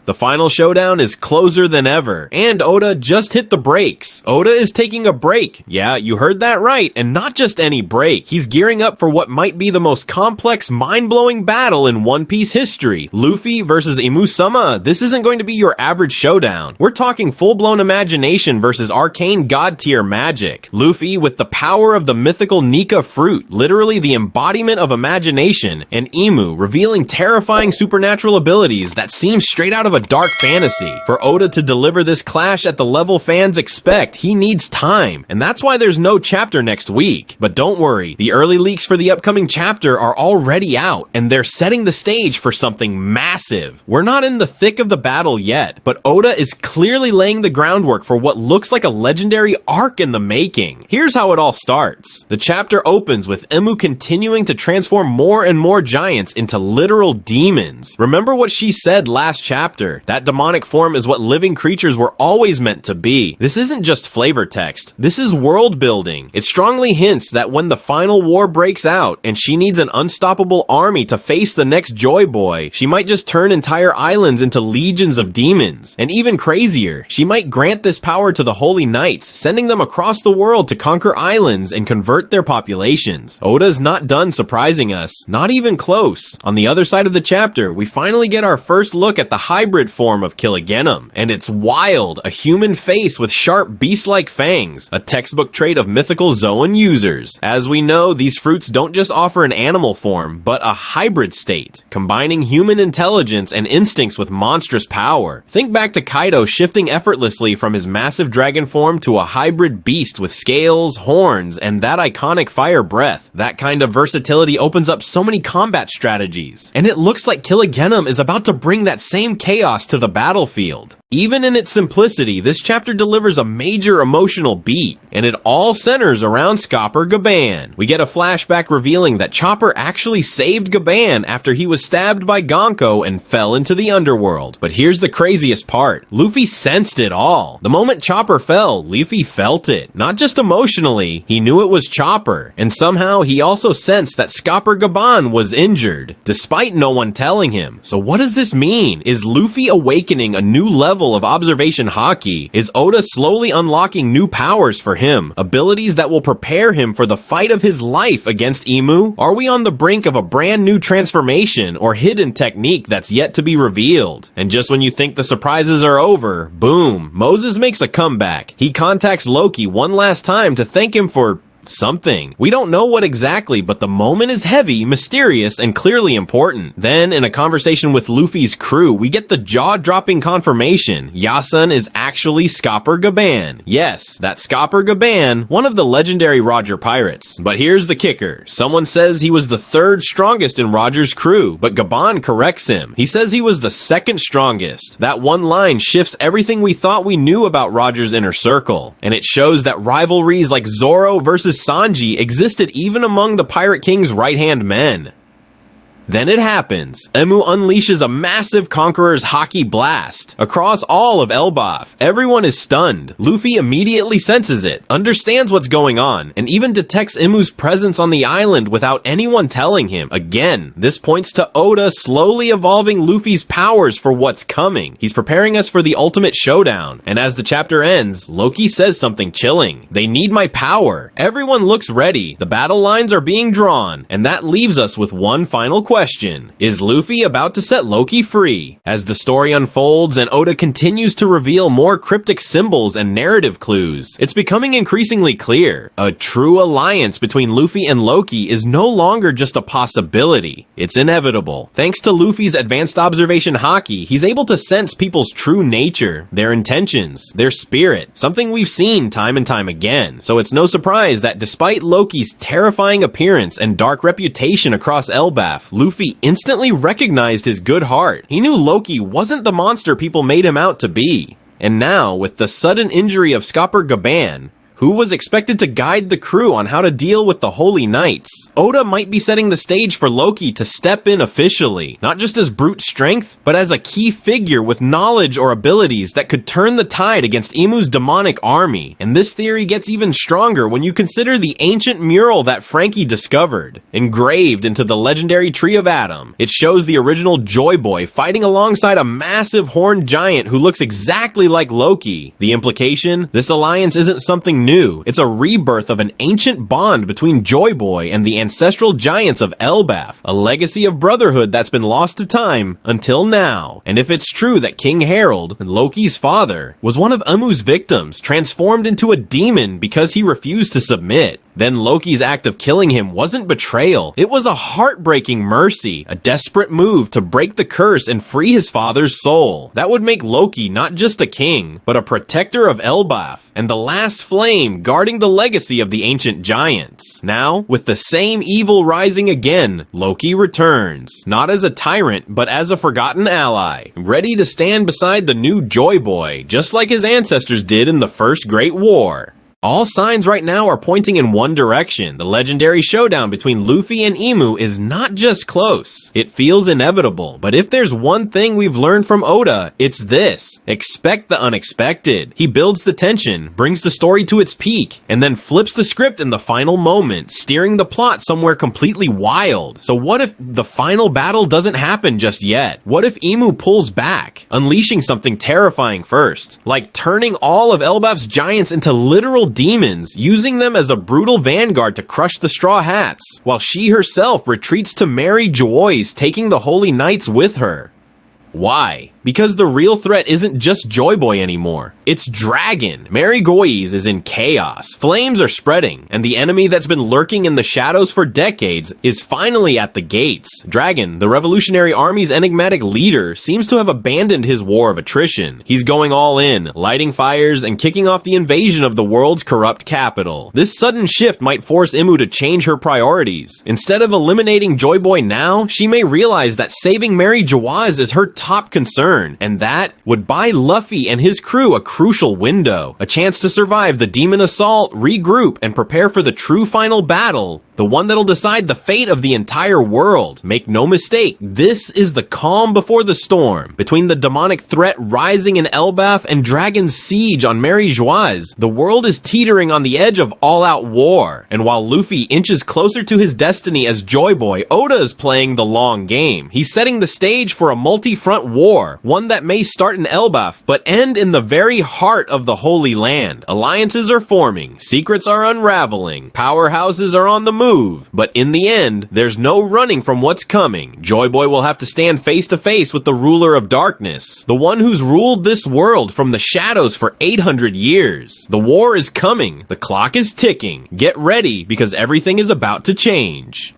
The final showdown is closer than ever, and Oda just hit the brakes. Oda is taking a break. Yeah, you heard that right, and not just any break. He's gearing up for what might be the most complex, mind-blowing battle in One Piece history. Luffy versus Imu-sama. This isn't going to be your average showdown. We're talking full-blown imagination versus arcane god-tier magic. Luffy with the power of the mythical Nika Fruit, literally the embodiment of imagination, and Imu revealing terrifying supernatural abilities that seem straight out of a dark fantasy. For Oda to deliver this clash at the level fans expect, he needs time, and that's why there's no chapter next week. But don't worry, the early leaks for the upcoming chapter are already out, and they're setting the stage for something massive. We're not in the thick of the battle yet, but Oda is clearly laying the groundwork for what looks like a legendary arc in the making. Here's how it all starts. The chapter opens with Imu continuing to transform more and more giants into literal demons. Remember what she said last chapter. That demonic form is what living creatures were always meant to be. This isn't just flavor text. This is world building. It strongly hints that when the final war breaks out and she needs an unstoppable army to face the next Joy Boy, she might just turn entire islands into legions of demons. And even crazier, she might grant this power to the Holy Knights, sending them across the world to conquer islands and convert their populations. Oda's not done surprising us, not even close. On the other side of the chapter, we finally get our first look at the hybrid form of Killigenom, and it's wild, a human face with sharp beast-like fangs, a textbook trait of mythical Zoan users. As we know, these fruits don't just offer an animal form, but a hybrid state, combining human intelligence and instincts with monstrous power. Think back to Kaido shifting effortlessly from his massive dragon form to a hybrid beast with scales, horns, and that iconic fire breath. That kind of versatility opens up so many combat strategies, and it looks like Killigenom is about to bring that same chaos to the battlefield. Even in its simplicity, this chapter delivers a major emotional beat, and it all centers around Scopper Gaban. We get a flashback revealing that Chopper actually saved Gaban after he was stabbed by Gonko and fell into the underworld. But here's the craziest part. Luffy sensed it all. The moment Chopper fell, Luffy felt it. Not just emotionally, he knew it was Chopper, and somehow he also sensed that Scopper Gaban was injured, despite no one telling him. So what does this mean? Is Luffy awakening a new level of observation haki? Is Oda slowly unlocking new powers for him, abilities that will prepare him for the fight of his life against Imu? Are we on the brink of a brand new transformation or hidden technique that's yet to be revealed? And just when you think the surprises are over, boom, Moses makes a comeback. He contacts Loki one last time to thank him for something. We don't know what exactly, but the moment is heavy, mysterious, and clearly important. Then, in a conversation with Luffy's crew, we get the jaw-dropping confirmation. Yasun is actually Scopper Gaban. Yes, that's Scopper Gaban, one of the legendary Roger pirates. But here's the kicker. Someone says he was the third strongest in Roger's crew, but Gaban corrects him. He says he was the second strongest. That one line shifts everything we thought we knew about Roger's inner circle, and it shows that rivalries like Zoro versus Sanji existed even among the Pirate King's right-hand men. Then it happens. Imu unleashes a massive Conqueror's Haki blast across all of Elbaf. Everyone is stunned. Luffy immediately senses it, understands what's going on, and even detects Imu's presence on the island without anyone telling him. Again, this points to Oda slowly evolving Luffy's powers for what's coming. He's preparing us for the ultimate showdown, and as the chapter ends, Loki says something chilling. They need my power. Everyone looks ready. The battle lines are being drawn, and that leaves us with one final question. Is Luffy about to set Loki free? As the story unfolds and Oda continues to reveal more cryptic symbols and narrative clues, it's becoming increasingly clear. A true alliance between Luffy and Loki is no longer just a possibility. It's inevitable. Thanks to Luffy's advanced observation haki, he's able to sense people's true nature, their intentions, their spirit, something we've seen time and time again. So it's no surprise that despite Loki's terrifying appearance and dark reputation across Elbaf, Luffy instantly recognized his good heart. He knew Loki wasn't the monster people made him out to be. And now, with the sudden injury of Scopper Gaban, who was expected to guide the crew on how to deal with the Holy Knights. Oda might be setting the stage for Loki to step in officially, not just as brute strength, but as a key figure with knowledge or abilities that could turn the tide against Imu's demonic army. And this theory gets even stronger when you consider the ancient mural that Frankie discovered. Engraved into the legendary Tree of Adam, it shows the original Joy Boy fighting alongside a massive horned giant who looks exactly like Loki. The implication? This alliance isn't something new. It's a rebirth of an ancient bond between Joy Boy and the ancestral giants of Elbaf, a legacy of brotherhood that's been lost to time until now. And if it's true that King Harold, Loki's father, was one of Imu's victims, transformed into a demon because he refused to submit, then Loki's act of killing him wasn't betrayal. It was a heartbreaking mercy, a desperate move to break the curse and free his father's soul. That would make Loki not just a king, but a protector of Elbaf, and the last flame guarding the legacy of the ancient giants. Now, with the same evil rising again, Loki returns, not as a tyrant, but as a forgotten ally, ready to stand beside the new Joy Boy, just like his ancestors did in the First Great War. All signs right now are pointing in one direction. The legendary showdown between Luffy and Imu is not just close. It feels inevitable, but if there's one thing we've learned from Oda, it's this. Expect the unexpected. He builds the tension, brings the story to its peak, and then flips the script in the final moment, steering the plot somewhere completely wild. So what if the final battle doesn't happen just yet? What if Imu pulls back, unleashing something terrifying first, like turning all of Elbaf's giants into literal demons, using them as a brutal vanguard to crush the Straw Hats, while she herself retreats to Mary Joy's, taking the Holy Knights with her? Why? Because the real threat isn't just Joy Boy anymore. It's Dragon. Mary Goyes is in chaos. Flames are spreading, and the enemy that's been lurking in the shadows for decades is finally at the gates. Dragon, the Revolutionary Army's enigmatic leader, seems to have abandoned his war of attrition. He's going all in, lighting fires and kicking off the invasion of the world's corrupt capital. This sudden shift might force Imu to change her priorities. Instead of eliminating Joy Boy now, she may realize that saving Mary Joyes is her top concern, and that would buy Luffy and his crew a crucial window, a chance to survive the demon assault, regroup, and prepare for the true final battle, the one that'll decide the fate of the entire world. Make no mistake, this is the calm before the storm. Between the demonic threat rising in Elbaf and Dragon's siege on Mary Joyes, the world is teetering on the edge of all-out war. And while Luffy inches closer to his destiny as Joy Boy, Oda is playing the long game. He's setting the stage for a multi-front war, one that may start in Elbaf, but end in the very heart of the Holy Land. Alliances are forming, secrets are unraveling, powerhouses are on the move, but in the end, there's no running from what's coming. Joy Boy will have to stand face to face with the ruler of darkness, the one who's ruled this world from the shadows for 800 years. The war is coming, the clock is ticking. Get ready, because everything is about to change.